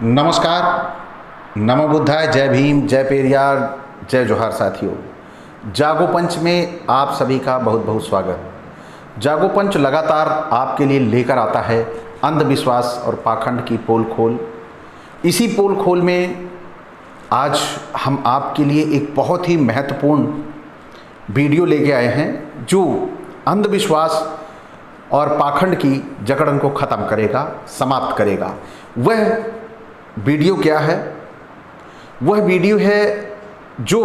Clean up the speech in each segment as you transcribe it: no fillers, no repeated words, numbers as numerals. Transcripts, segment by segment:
नमस्कार, नमो बुद्धाय, जय भीम, जय पेरियार, जय जोहार साथियों। जागो पंच में आप सभी का बहुत बहुत स्वागत। जागो पंच लगातार आपके लिए लेकर आता है अंधविश्वास और पाखंड की पोल खोल। इसी पोल खोल में आज हम आपके लिए एक बहुत ही महत्वपूर्ण वीडियो लेके आए हैं जो अंधविश्वास और पाखंड की जकड़न को ख़त्म करेगा, समाप्त करेगा। वह वीडियो क्या है? वह वीडियो है जो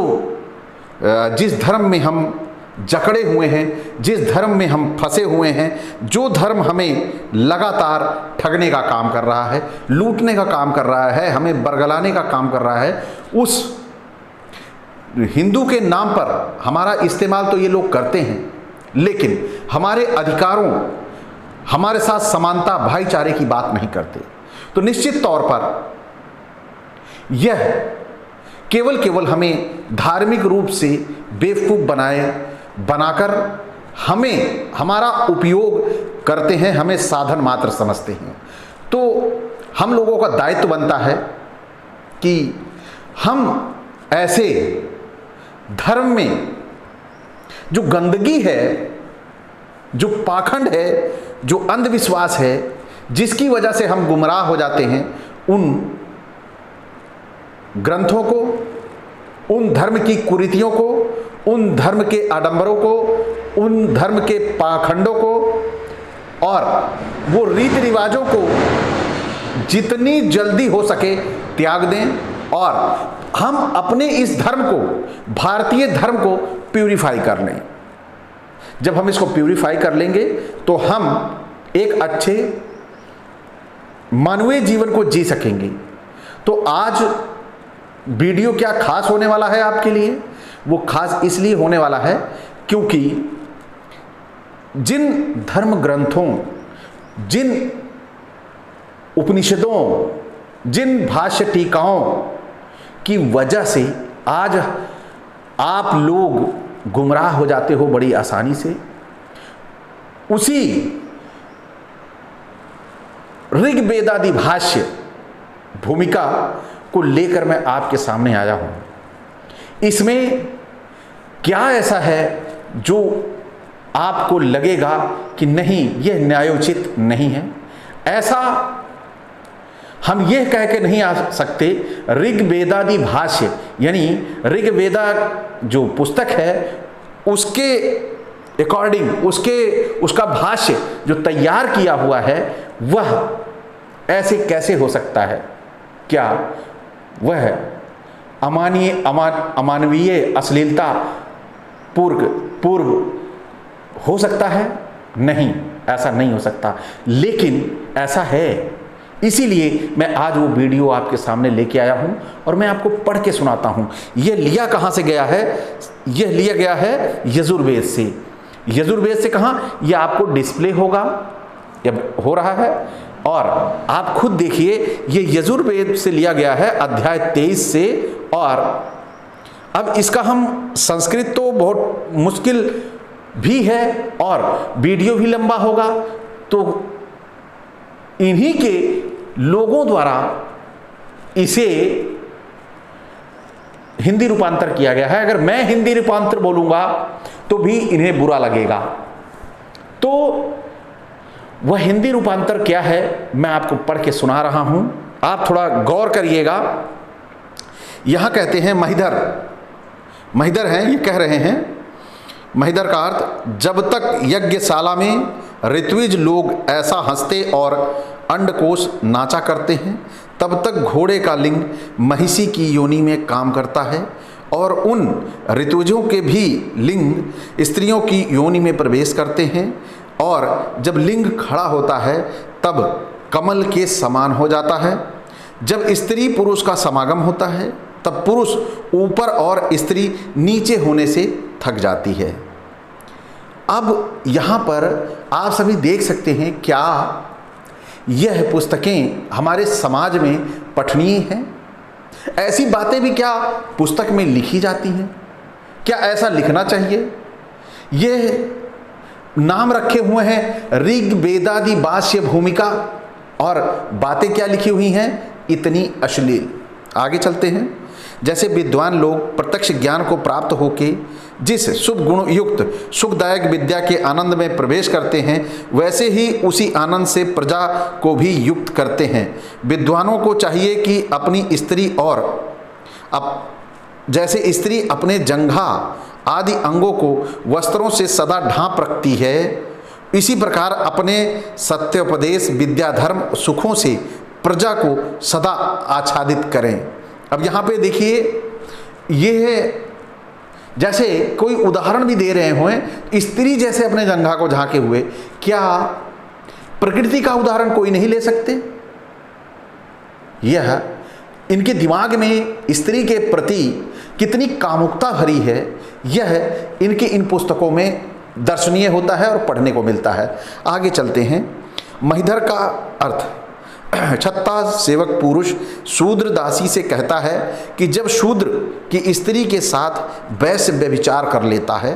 जिस धर्म में हम जकड़े हुए हैं, जिस धर्म में हम फंसे हुए हैं, जो धर्म हमें लगातार ठगने का काम कर रहा है, लूटने का काम कर रहा है, हमें बरगलाने का काम कर रहा है, उस हिंदू के नाम पर हमारा इस्तेमाल तो ये लोग करते हैं, लेकिन हमारे अधिकारों, हमारे साथ समानता, भाईचारे की बात नहीं करते। तो निश्चित तौर पर यह केवल हमें धार्मिक रूप से बेवकूफ़ बनाकर हमें हमारा उपयोग करते हैं, हमें साधन मात्र समझते हैं। तो हम लोगों का दायित्व बनता है कि हम ऐसे धर्म में जो गंदगी है, जो पाखंड है, जो अंधविश्वास है, जिसकी वजह से हम गुमराह हो जाते हैं, उन ग्रंथों को, उन धर्म की कुरीतियों को, उन धर्म के आडंबरों को, उन धर्म के पाखंडों को और वो रीति रिवाजों को जितनी जल्दी हो सके त्याग दें और हम अपने इस धर्म को, भारतीय धर्म को प्यूरिफाई कर लें। जब हम इसको प्यूरिफाई कर लेंगे तो हम एक अच्छे मानवीय जीवन को जी सकेंगे। तो आज वीडियो क्या खास होने वाला है आपके लिए? वो खास इसलिए होने वाला है क्योंकि जिन धर्म ग्रंथों, जिन उपनिषदों, जिन भाष्य टीकाओं की वजह से आज आप लोग गुमराह हो जाते हो बड़ी आसानी से, उसी ऋग्वेदादि भाष्य भूमिका को लेकर मैं आपके सामने आया हूं। इसमें क्या ऐसा है जो आपको लगेगा कि नहीं, यह न्यायोचित नहीं है? ऐसा हम यह कह के नहीं आ सकते। ऋग्वेदादि भाष्य यानी ऋग्वेदा जो पुस्तक है उसके अकॉर्डिंग, उसका भाष्य जो तैयार किया हुआ है वह ऐसे कैसे हो सकता है? क्या वह अमानवीय अश्लीलता पूर्व हो सकता है? नहीं, ऐसा नहीं हो सकता, लेकिन ऐसा है। इसीलिए मैं आज वो वीडियो आपके सामने लेके आया हूं और मैं आपको पढ़ के सुनाता हूं। यह लिया कहां से गया है? यह लिया गया है यजुर्वेद से। यजुर्वेद से कहां? यह आपको डिस्प्ले होगा, अब हो रहा है और आप खुद देखिए। ये यजुर्वेद से लिया गया है, अध्याय 23 से। और अब इसका हम संस्कृत तो बहुत मुश्किल भी है और वीडियो भी लंबा होगा, तो इन्हीं के लोगों द्वारा इसे हिंदी रूपांतर किया गया है। अगर मैं हिंदी रूपांतर बोलूंगा तो भी इन्हें बुरा लगेगा। तो वह हिंदी रूपांतर क्या है मैं आपको पढ़ के सुना रहा हूं, आप थोड़ा गौर करिएगा। यहां कहते हैं महिधर हैं, ये कह रहे हैं। महिधर का अर्थ, जब तक यज्ञशाला में ऋत्विज लोग ऐसा हंसते और अंडकोश नाचा करते हैं, तब तक घोड़े का लिंग महिषी की योनि में काम करता है और उन ऋत्विजों के भी लिंग स्त्रियों की योनि में प्रवेश करते हैं। और जब लिंग खड़ा होता है तब कमल के समान हो जाता है। जब स्त्री पुरुष का समागम होता है तब पुरुष ऊपर और स्त्री नीचे होने से थक जाती है। अब यहाँ पर आप सभी देख सकते हैं, क्या यह पुस्तकें हमारे समाज में पठनीय हैं? ऐसी बातें भी क्या पुस्तक में लिखी जाती हैं? क्या ऐसा लिखना चाहिए? यह नाम रखे हुए हैं ऋग्वेदादि भाष्य भूमिका और बातें क्या लिखी हुई हैं? इतनी अश्लील। आगे चलते हैं। जैसे विद्वान लोग प्रत्यक्ष ज्ञान को प्राप्त होके जिस शुभ गुण युक्त सुखदायक विद्या के आनंद में प्रवेश करते हैं, वैसे ही उसी आनंद से प्रजा को भी युक्त करते हैं। विद्वानों को चाहिए कि अपनी स्त्री और जैसे स्त्री अपने जंघा आदि अंगों को वस्त्रों से सदा ढांप रखती है, इसी प्रकार अपने सत्योपदेश विद्या धर्म सुखों से प्रजा को सदा आच्छादित करें। अब यहाँ पे देखिए, ये जैसे कोई उदाहरण भी दे रहे हों, स्त्री जैसे अपने जंघा को झांके हुए, क्या प्रकृति का उदाहरण कोई नहीं ले सकते? यह इनके दिमाग में स्त्री के प्रति कितनी कामुकता भरी है, यह इनके इन पुस्तकों में दर्शनीय होता है और पढ़ने को मिलता है। आगे चलते हैं। महिधर का अर्थ, छत्ता सेवक पुरुष शूद्र दासी से कहता है कि जब शूद्र की स्त्री के साथ वैश्य व्यभिचार कर लेता है,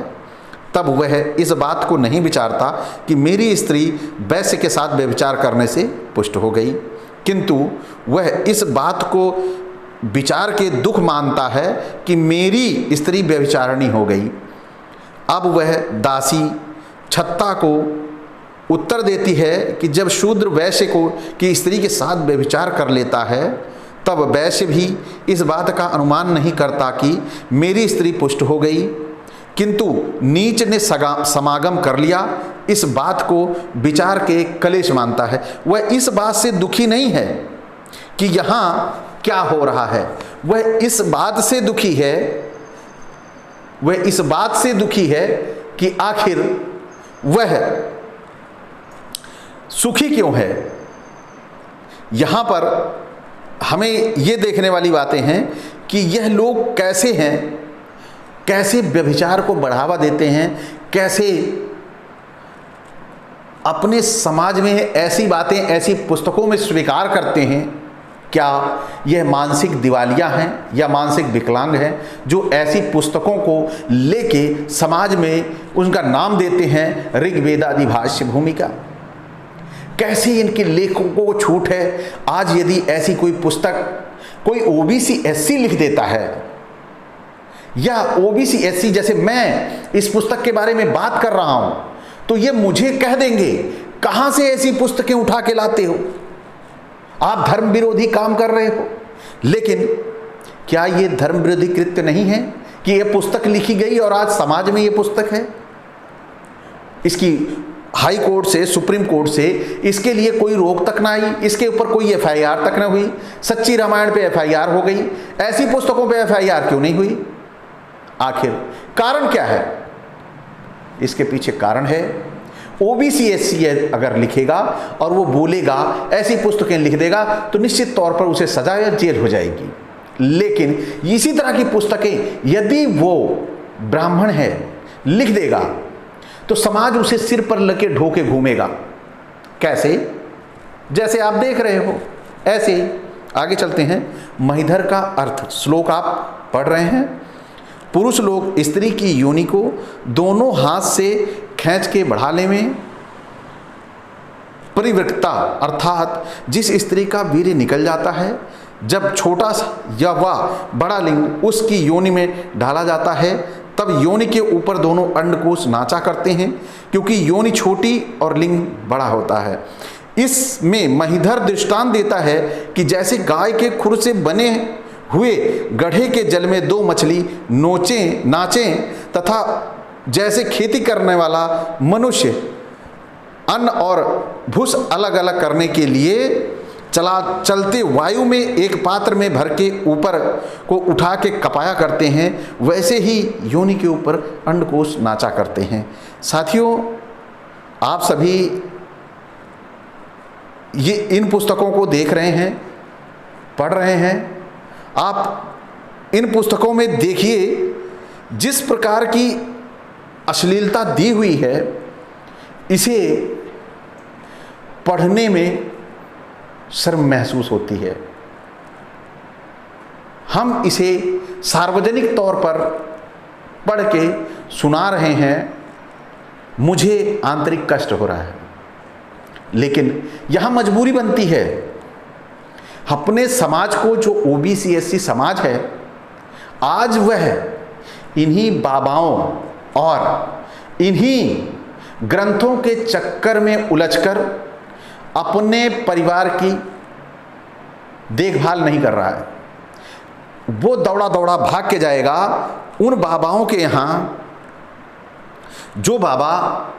तब वह इस बात को नहीं विचारता कि मेरी स्त्री वैश्य के साथ व्यभिचार करने से पुष्ट हो गई, किंतु वह इस बात को विचार के दुख मानता है कि मेरी स्त्री व्यभिचारिणी हो गई। अब वह दासी छत्ता को उत्तर देती है कि जब शूद्र वैश्य को की स्त्री के साथ व्यभिचार कर लेता है, तब वैश्य भी इस बात का अनुमान नहीं करता कि मेरी स्त्री पुष्ट हो गई, किंतु नीच ने समागम कर लिया, इस बात को विचार के कलेश मानता है। वह इस बात से दुखी नहीं है कि यहाँ क्या हो रहा है, वह इस बात से दुखी है, वह इस बात से दुखी है कि आखिर वह सुखी क्यों है। यहाँ पर हमें ये देखने वाली बातें हैं कि यह लोग कैसे हैं, कैसे व्यभिचार को बढ़ावा देते हैं, कैसे अपने समाज में ऐसी बातें ऐसी पुस्तकों में स्वीकार करते हैं। क्या यह मानसिक दिवालिया हैं या मानसिक विकलांग हैं जो ऐसी पुस्तकों को लेके समाज में उनका नाम देते हैं ऋग्वेद आदि भाष्य भूमिका। कैसे इनके लेखकों को छूट है। आज यदि ऐसी कोई पुस्तक कोई ओबीसी एससी लिख देता है, या ओबीसी एससी जैसे मैं इस पुस्तक के बारे में बात कर रहा हूं, तो ये मुझे कह देंगे कहां से ऐसी पुस्तकें उठा के लाते हो, आप धर्म विरोधी काम कर रहे हो। लेकिन क्या ये धर्म विरोधी कृत्य नहीं है कि ये पुस्तक लिखी गई और आज समाज में ये पुस्तक है? इसकी हाई कोर्ट से सुप्रीम कोर्ट से इसके लिए कोई रोक तक ना आई, इसके ऊपर कोई एफआईआर तक ना हुई। सच्ची रामायण पे एफआईआर हो गई, ऐसी पुस्तकों पे एफआईआर क्यों नहीं हुई? आखिर कारण क्या है? इसके पीछे कारण है ओबीसी एससी अगर लिखेगा और वो बोलेगा, ऐसी पुस्तकें लिख देगा, तो निश्चित तौर पर उसे सजा या जेल हो जाएगी। लेकिन इसी तरह की पुस्तकें यदि वो ब्राह्मण है लिख देगा, तो समाज उसे सिर पर लेके ढोके घूमेगा। कैसे? जैसे आप देख रहे हो ऐसे ही। आगे चलते हैं। महिधर का अर्थ, श्लोक आप पढ़ रहे हैं। पुरुष लोग स्त्री की योनि को दोनों हाथ से खींच के बढ़ाने में परिवृक्ता, अर्थात जिस स्त्री का वीर्य निकल जाता है, जब छोटा या वह बड़ा लिंग उसकी योनि में डाला जाता है, तब योनि के ऊपर दोनों अंडकोश नाचा करते हैं, क्योंकि योनि छोटी और लिंग बड़ा होता है। इसमें महिधर दृष्टांत देता है कि जैसे गाय के खुर से बने हुए गड्ढे के जल में दो मछली नाचें, तथा जैसे खेती करने वाला मनुष्य अन्न और भूस अलग अलग करने के लिए चलते वायु में एक पात्र में भर के ऊपर को उठा के कपाया करते हैं, वैसे ही योनि के ऊपर अंडकोश नाचा करते हैं। साथियों, आप सभी ये इन पुस्तकों को देख रहे हैं, पढ़ रहे हैं। आप इन पुस्तकों में देखिए जिस प्रकार की अश्लीलता दी हुई है, इसे पढ़ने में शर्म महसूस होती है। हम इसे सार्वजनिक तौर पर पढ़ के सुना रहे हैं, मुझे आंतरिक कष्ट हो रहा है। लेकिन यहां मजबूरी बनती है। अपने समाज को, जो ओबीसी एससी समाज है, आज वह इन्हीं बाबाओं और इन्हीं ग्रंथों के चक्कर में उलझकर अपने परिवार की देखभाल नहीं कर रहा है। वो दौड़ा दौड़ा भाग के जाएगा उन बाबाओं के यहाँ, जो बाबा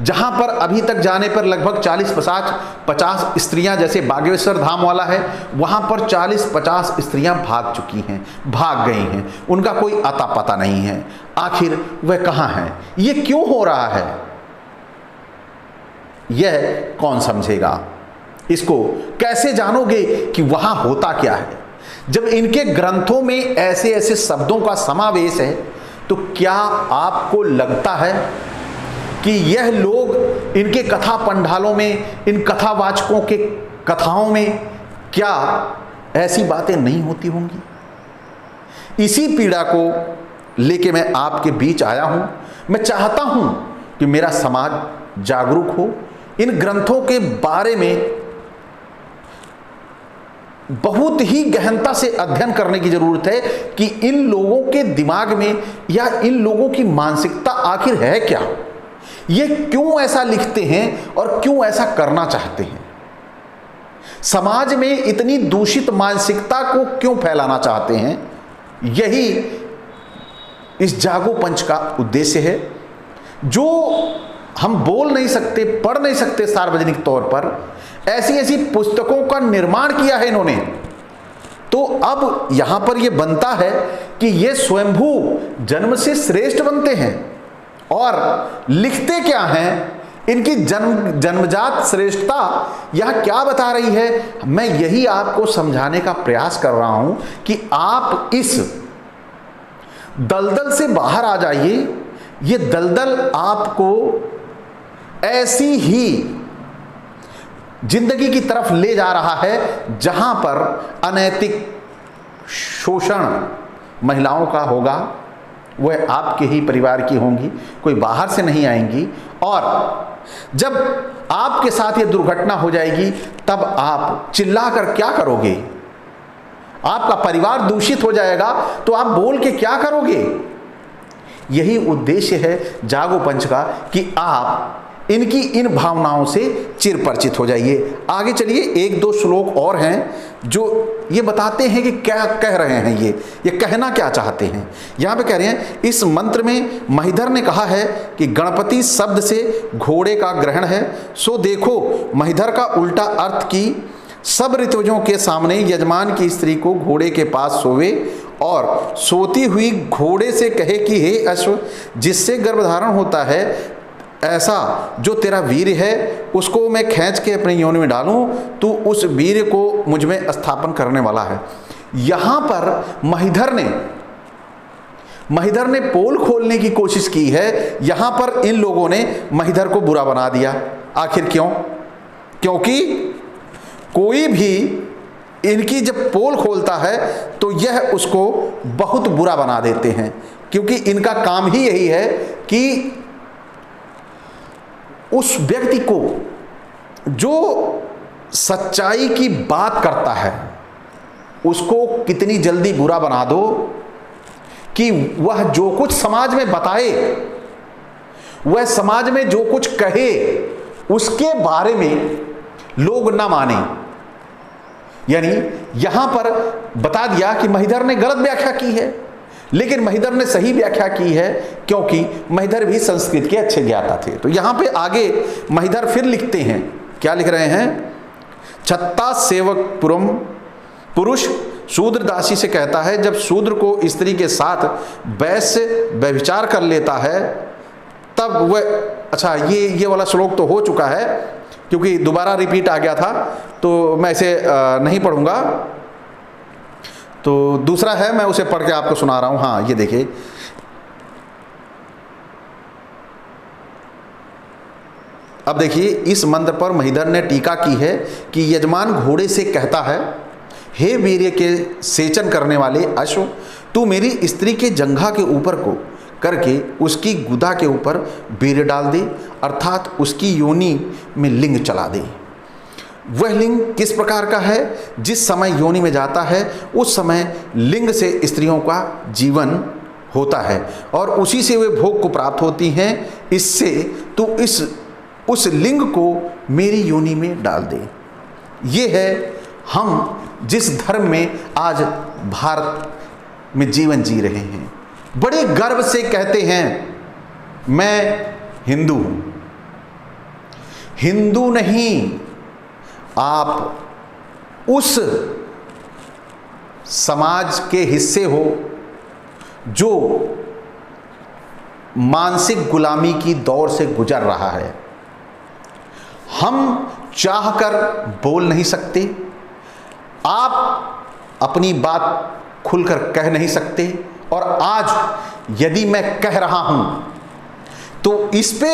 जहाँ पर अभी तक जाने पर लगभग 40-50 स्त्रियां, जैसे बागेश्वर धाम वाला है, वहाँ पर 40-50 स्त्रियां भाग चुकी हैं, भाग गई हैं, उनका कोई अता पता नहीं है। आखिर वह कहाँ हैं? ये क्यों हो रहा है? यह कौन समझेगा? इसको कैसे जानोगे कि वहाँ होता क्या है? जब इनके ग्रंथों में ऐसे ऐसे शब्दों का समावेश है, तो क्या आपको लगता है कि यह लोग इनके कथा पंडालों में, इन कथावाचकों के कथाओं में क्या ऐसी बातें नहीं होती होंगी? इसी पीड़ा को लेके मैं आपके बीच आया हूं। मैं चाहता हूं कि मेरा समाज जागरूक हो। इन ग्रंथों के बारे में बहुत ही गहनता से अध्ययन करने की जरूरत है कि इन लोगों के दिमाग में या इन लोगों की मानसिकता आखिर है क्या, ये क्यों ऐसा लिखते हैं और क्यों ऐसा करना चाहते हैं, समाज में इतनी दूषित मानसिकता को क्यों फैलाना चाहते हैं। यही इस जागो पंच का उद्देश्य है, जो हम बोल नहीं सकते, पढ़ नहीं सकते सार्वजनिक तौर पर। ऐसी ऐसी पुस्तकों का निर्माण किया है इन्होंने। तो अब यहां पर यह बनता है कि ये स्वयंभू जन्म से श्रेष्ठ बनते हैं, और लिखते क्या हैं, इनकी जन्मजात श्रेष्ठता यह क्या बता रही है, मैं यही आपको समझाने का प्रयास कर रहा हूं कि आप इस दलदल से बाहर आ जाइए। ये दलदल आपको ऐसी ही जिंदगी की तरफ ले जा रहा है जहां पर अनैतिक शोषण महिलाओं का होगा, वह आपके ही परिवार की होंगी, कोई बाहर से नहीं आएंगी। और जब आपके साथ ये दुर्घटना हो जाएगी, तब आप चिल्लाकर क्या करोगे? आपका परिवार दूषित हो जाएगा तो आप बोल के क्या करोगे? यही उद्देश्य है जागो पंच का कि आप इनकी इन भावनाओं से चिरपरिचित हो जाइए। आगे चलिए, एक दो श्लोक और हैं जो ये बताते हैं कि क्या कह रहे हैं, ये कहना क्या चाहते हैं। यहाँ पे कह रहे हैं, इस मंत्र में महिधर ने कहा है कि गणपति शब्द से घोड़े का ग्रहण है, सो देखो महिधर का उल्टा अर्थ की सब ऋतुजों के सामने यजमान की स्त्री को घोड़े के पास सोवे और सोती हुई घोड़े से कहे कि हे अश्व, जिससे गर्भधारण होता है, ऐसा जो तेरा वीर है उसको मैं खींच के अपनी योनि में डालूं, तू उस वीर को मुझ में स्थापन करने वाला है। यहां पर महिधर ने पोल खोलने की कोशिश की है। यहां पर इन लोगों ने महिधर को बुरा बना दिया। आखिर क्यों? क्योंकि कोई भी इनकी जब पोल खोलता है तो यह उसको बहुत बुरा बना देते हैं, क्योंकि इनका काम ही यही है कि उस व्यक्ति को जो सच्चाई की बात करता है उसको कितनी जल्दी बुरा बना दो कि वह जो कुछ समाज में बताए, वह समाज में जो कुछ कहे, उसके बारे में लोग ना माने। यानी यहां पर बता दिया कि महिधर ने गलत व्याख्या की है, लेकिन महिधर ने सही व्याख्या की है, क्योंकि महिधर भी संस्कृत के अच्छे ज्ञाता थे। तो यहां पे आगे महिधर फिर लिखते हैं, क्या लिख रहे हैं? छत्ता सेवक पुरम पुरुष शूद्र दासी से कहता है, जब शूद्र को स्त्री के साथ वैश्य व्यभिचार कर लेता है तब वह, अच्छा ये वाला श्लोक तो हो चुका है, क्योंकि दोबारा रिपीट आ गया था तो मैं इसे नहीं पढ़ूंगा। तो दूसरा है, मैं उसे पढ़ के आपको सुना रहा हूं। हाँ, ये देखिए, अब देखिए, इस मंत्र पर महिधर ने टीका की है कि यजमान घोड़े से कहता है, हे वीर्य के सेचन करने वाले अश्व, तू मेरी स्त्री के जंघा के ऊपर को करके उसकी गुदा के ऊपर वीर्य डाल दे, अर्थात उसकी योनि में लिंग चला दे। वह लिंग किस प्रकार का है? जिस समय योनि में जाता है उस समय लिंग से स्त्रियों का जीवन होता है और उसी से वे भोग को प्राप्त होती हैं। इससे तू उस लिंग को मेरी योनि में डाल दे। ये है हम जिस धर्म में आज भारत में जीवन जी रहे हैं। बड़े गर्व से कहते हैं मैं हिंदू हूं। हिंदू नहीं, आप उस समाज के हिस्से हो जो मानसिक गुलामी की दौर से गुजर रहा है। हम चाहकर बोल नहीं सकते, आप अपनी बात खुलकर कह नहीं सकते, और आज यदि मैं कह रहा हूं तो इस पे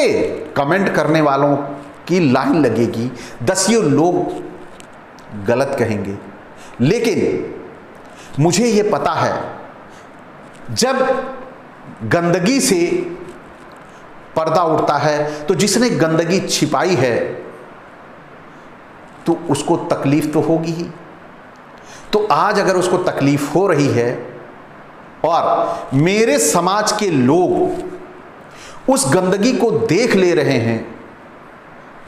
कमेंट करने वालों की लाइन लगेगी, दसियों लोग गलत कहेंगे। लेकिन मुझे यह पता है जब गंदगी से पर्दा उठता है तो जिसने गंदगी छिपाई है तो उसको तकलीफ तो होगी ही। तो आज अगर उसको तकलीफ हो रही है और मेरे समाज के लोग उस गंदगी को देख ले रहे हैं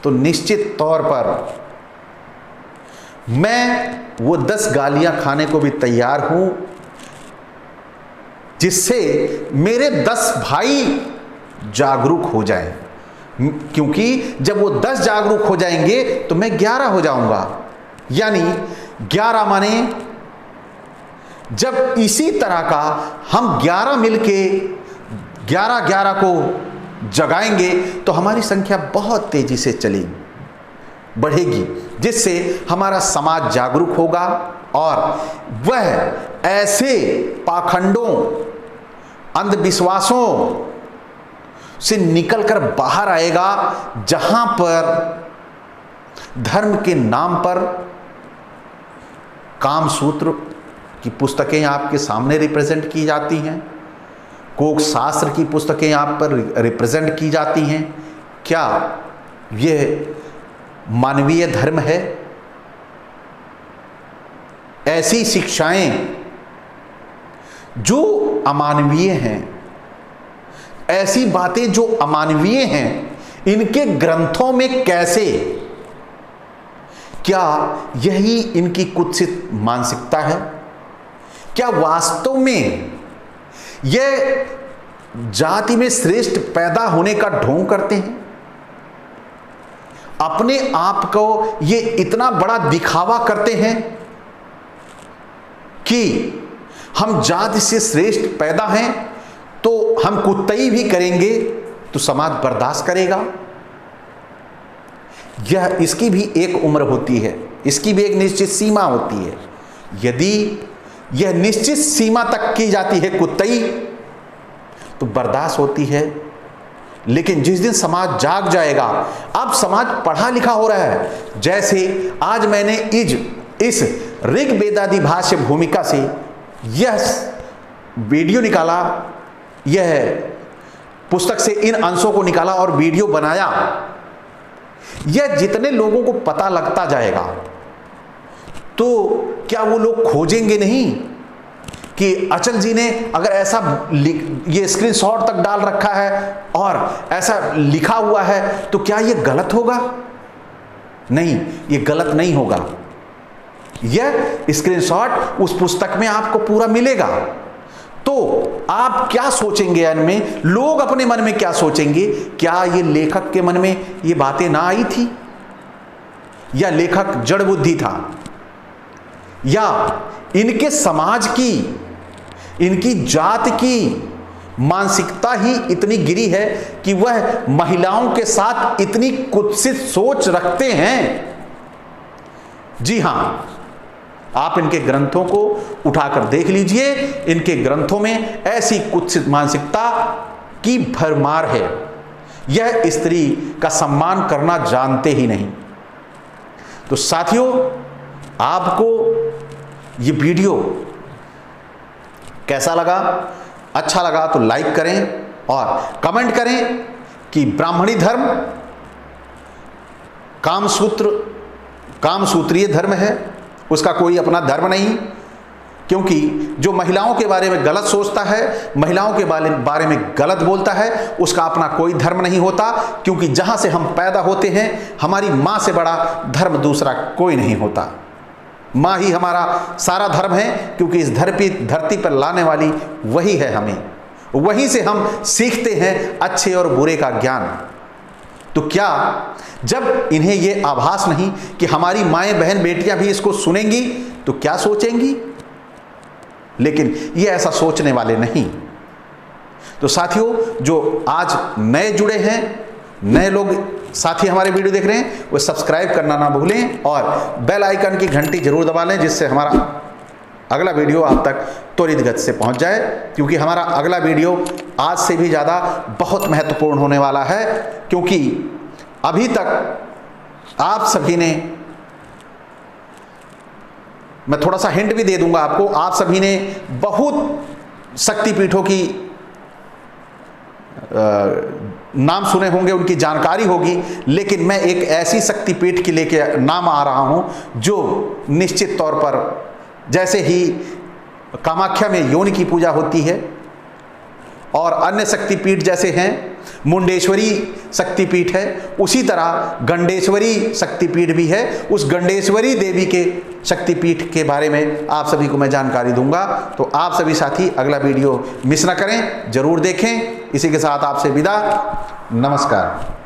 तो निश्चित तौर पर मैं वो 10 गालियां खाने को भी तैयार हूं, जिससे मेरे 10 भाई जागरूक हो जाएं। क्योंकि जब वो 10 जागरूक हो जाएंगे तो मैं 11 हो जाऊंगा। यानी 11 माने जब इसी तरह का हम 11 मिलके 11 को जगाएंगे तो हमारी संख्या बहुत तेजी से चलेगी, बढ़ेगी, जिससे हमारा समाज जागरूक होगा और वह ऐसे पाखंडों, अंधविश्वासों से निकलकर बाहर आएगा जहां पर धर्म के नाम पर कामसूत्र की पुस्तकें आपके सामने रिप्रेजेंट की जाती हैं, कोक शास्त्र की पुस्तकें यहाँ पर रिप्रेजेंट की जाती हैं। क्या यह मानवीय धर्म है? ऐसी शिक्षाएं जो अमानवीय हैं, ऐसी बातें जो अमानवीय हैं, इनके ग्रंथों में कैसे? क्या यही इनकी कुत्सित मानसिकता है? क्या वास्तव में यह जाति में श्रेष्ठ पैदा होने का ढोंग करते हैं? अपने आप को ये इतना बड़ा दिखावा करते हैं कि हम जाति से श्रेष्ठ पैदा हैं तो हम कुत्तई भी करेंगे तो समाज बर्दाश्त करेगा। यह इसकी भी एक उम्र होती है, इसकी भी एक निश्चित सीमा होती है। यदि यह निश्चित सीमा तक की जाती है कुत्तई तो बर्दाश्त होती है, लेकिन जिस दिन समाज जाग जाएगा, अब समाज पढ़ा लिखा हो रहा है। जैसे आज मैंने इस ऋग वेदादि भाष्य भूमिका से यह वीडियो निकाला, यह पुस्तक से इन अंशों को निकाला और वीडियो बनाया। यह जितने लोगों को पता लगता जाएगा तो क्या वो लोग खोजेंगे नहीं कि अचल जी ने अगर ऐसा ये स्क्रीनशॉट तक डाल रखा है और ऐसा लिखा हुआ है तो क्या ये गलत होगा? नहीं, ये गलत नहीं होगा। यह स्क्रीनशॉट उस पुस्तक में आपको पूरा मिलेगा। तो आप क्या सोचेंगे? इनमें लोग अपने मन में क्या सोचेंगे? क्या ये लेखक के मन में ये बातें ना आई थी, या लेखक जड़ बुद्धि था, या इनके समाज की, इनकी जात की मानसिकता ही इतनी गिरी है कि वह महिलाओं के साथ इतनी कुत्सित सोच रखते हैं। जी हां, आप इनके ग्रंथों को उठाकर देख लीजिए, इनके ग्रंथों में ऐसी कुत्सित मानसिकता की भरमार है। यह स्त्री का सम्मान करना जानते ही नहीं। तो साथियों, आपको ये वीडियो कैसा लगा? अच्छा लगा तो लाइक करें और कमेंट करें कि ब्राह्मणी धर्म कामसूत्र कामसूत्रीय धर्म है, उसका कोई अपना धर्म नहीं। क्योंकि जो महिलाओं के बारे में गलत सोचता है, महिलाओं के बारे में गलत बोलता है, उसका अपना कोई धर्म नहीं होता। क्योंकि जहाँ से हम पैदा होते हैं, हमारी माँ से बड़ा धर्म दूसरा कोई नहीं होता। माँ ही हमारा सारा धर्म है, क्योंकि इस धरती पर लाने वाली वही है हमें। वहीं से हम सीखते हैं अच्छे और बुरे का ज्ञान। तो क्या जब इन्हें ये आभास नहीं कि हमारी माएँ बहन बेटियां भी इसको सुनेंगी तो क्या सोचेंगी? लेकिन ये ऐसा सोचने वाले नहीं। तो साथियों, जो आज नए जुड़े हैं, नए लोग साथी हमारे वीडियो देख रहे हैं, वो सब्सक्राइब करना ना भूलें और बेल आइकन की घंटी जरूर दबा लें, जिससे हमारा अगला वीडियो आप तक त्वरित गति से पहुंच जाए। क्योंकि हमारा अगला वीडियो आज से भी ज़्यादा बहुत महत्वपूर्ण होने वाला है। क्योंकि अभी तक आप सभी ने, मैं थोड़ा सा हिंट भी दे दूंगा आपको, आप सभी ने बहुत शक्तिपीठों की नाम सुने होंगे, उनकी जानकारी होगी। लेकिन मैं एक ऐसी शक्तिपीठ के लेके नाम आ रहा हूं जो निश्चित तौर पर, जैसे ही कामाख्या में योनि की पूजा होती है और अन्य शक्तिपीठ जैसे हैं, मुंडेश्वरी शक्तिपीठ है, उसी तरह गंडेश्वरी शक्तिपीठ भी है। उस गंडेश्वरी देवी के शक्तिपीठ के बारे में आप सभी को मैं जानकारी दूंगा। तो आप सभी साथी अगला वीडियो मिस ना करें, जरूर देखें। इसी के साथ आपसे विदा, नमस्कार।